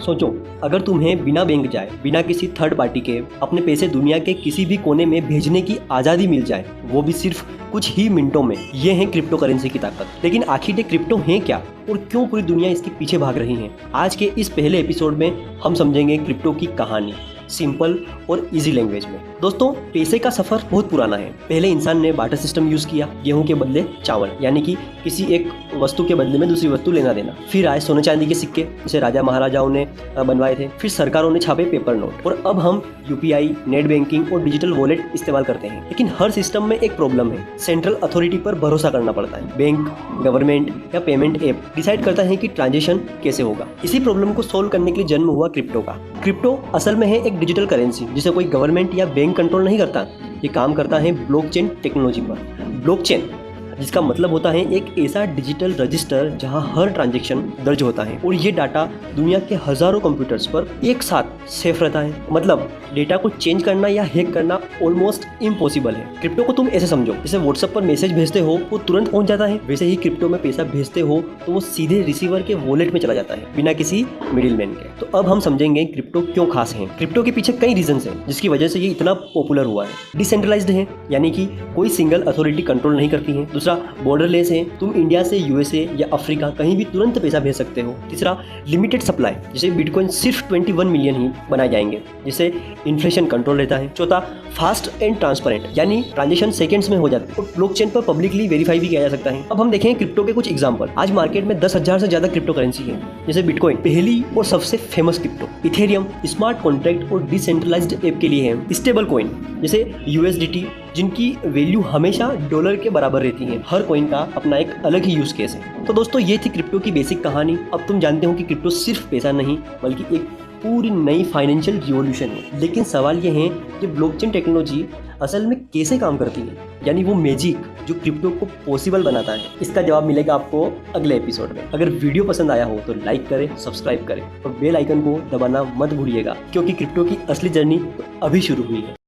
सोचो, अगर तुम्हें बिना बैंक जाए, बिना किसी थर्ड पार्टी के अपने पैसे दुनिया के किसी भी कोने में भेजने की आज़ादी मिल जाए, वो भी सिर्फ कुछ ही मिनटों में। ये है क्रिप्टो करेंसी की ताकत। लेकिन आखिर ये क्रिप्टो है क्या और क्यों पूरी दुनिया इसके पीछे भाग रही है? आज के इस पहले एपिसोड में हम समझेंगे क्रिप्टो की कहानी, सिंपल और इजी लैंग्वेज में। दोस्तों, पैसे का सफर बहुत पुराना है। पहले इंसान ने बार्टर सिस्टम यूज किया, गेहूं के बदले चावल, यानी कि किसी एक वस्तु के बदले में दूसरी वस्तु लेना देना। फिर आए सोने चांदी के सिक्के, जिसे राजा महाराजाओं ने बनवाए थे। फिर सरकारों ने छापे पेपर नोट, और अब हम यूपीआई, नेट बैंकिंग और डिजिटल वॉलेट इस्तेमाल करते हैं। लेकिन हर सिस्टम में एक प्रॉब्लम है, सेंट्रल अथॉरिटी पर भरोसा करना पड़ता है। बैंक, गवर्नमेंट या पेमेंट ऐप डिसाइड करता है कि ट्रांजेक्शन कैसे होगा। इसी प्रॉब्लम को सोल्व करने के लिए जन्म हुआ क्रिप्टो का। क्रिप्टो असल में है एक डिजिटल करेंसी जिसे कोई गवर्नमेंट या बैंक कंट्रोल नहीं करता। ये काम करता है ब्लॉकचेन टेक्नोलॉजी पर। ब्लॉकचेन जिसका मतलब होता है एक ऐसा डिजिटल रजिस्टर जहां हर ट्रांजैक्शन दर्ज होता है, और ये डाटा दुनिया के हजारों कंप्यूटर्स पर एक साथ सेफ रहता है। मतलब डेटा को चेंज करना या हैक करना ऑलमोस्ट इम्पॉसिबल है। क्रिप्टो को तुम ऐसे समझो, जैसे व्हाट्सएप पर मैसेज भेजते हो वो तुरंत पहुंच जाता है, वैसे ही क्रिप्टो में पैसा भेजते हो तो वो सीधे रिसीवर के वॉलेट में चला जाता है, बिना किसी मिडिलमैन के। तो अब हम समझेंगे क्रिप्टो क्यों खास है। क्रिप्टो के पीछे कई रीजंस हैं जिसकी वजह से ये इतना पॉपुलर हुआ है। डिसेंट्रलाइज्ड है, यानी कि कोई सिंगल अथॉरिटी कंट्रोल नहीं करती है। दूसरा, बॉर्डरलेस है, तुम इंडिया से यूएसए या अफ्रीका कहीं भी तुरंत पैसा भेज सकते हो। तीसरा, लिमिटेड सप्लाई, जैसे बिटकॉइन सिर्फ 21 मिलियन ही बनाए जाएंगे, जिससे इन्फ्लेशन कंट्रोल रहता है। चौथा, फास्ट एंड ट्रांसपेरेंट, यानी ट्रांजेक्शन सेकंड्स में हो जाती है और ब्लॉकचेन पर पब्लिकली वेरीफाई भी किया जा सकता है। अब हम देखें क्रिप्टो के कुछ एग्जांपल। आज मार्केट में 10,000 से ज्यादा क्रिप्टो करेंसी है, जैसे बिटकॉइन पहली और सबसे famous crypto, Ethereum smart contract और डिसेंट्रलाइज्ड ऐप के लिए है, स्टेबल कॉइन जैसे यूएसडीटी जिनकी वैल्यू हमेशा डॉलर के बराबर रहती है। हर कॉइन का अपना एक अलग ही यूज केस है। तो दोस्तों, ये थी क्रिप्टो की बेसिक कहानी। अब तुम जानते हो कि क्रिप्टो सिर्फ पैसा नहीं बल्कि एक पूरी नई फाइनेंशियल रिवॉल्यूशन है। लेकिन सवाल ये है कि ब्लॉकचेन टेक्नोलॉजी असल में कैसे काम करती है, यानी वो मैजिक जो क्रिप्टो को पॉसिबल बनाता है। इसका जवाब मिलेगा आपको अगले एपिसोड में। अगर वीडियो पसंद आया हो तो लाइक करें, सब्सक्राइब करें और बेल आइकन को दबाना मत भूलिएगा, क्योंकि क्रिप्टो की असली जर्नी अभी शुरू हुई है।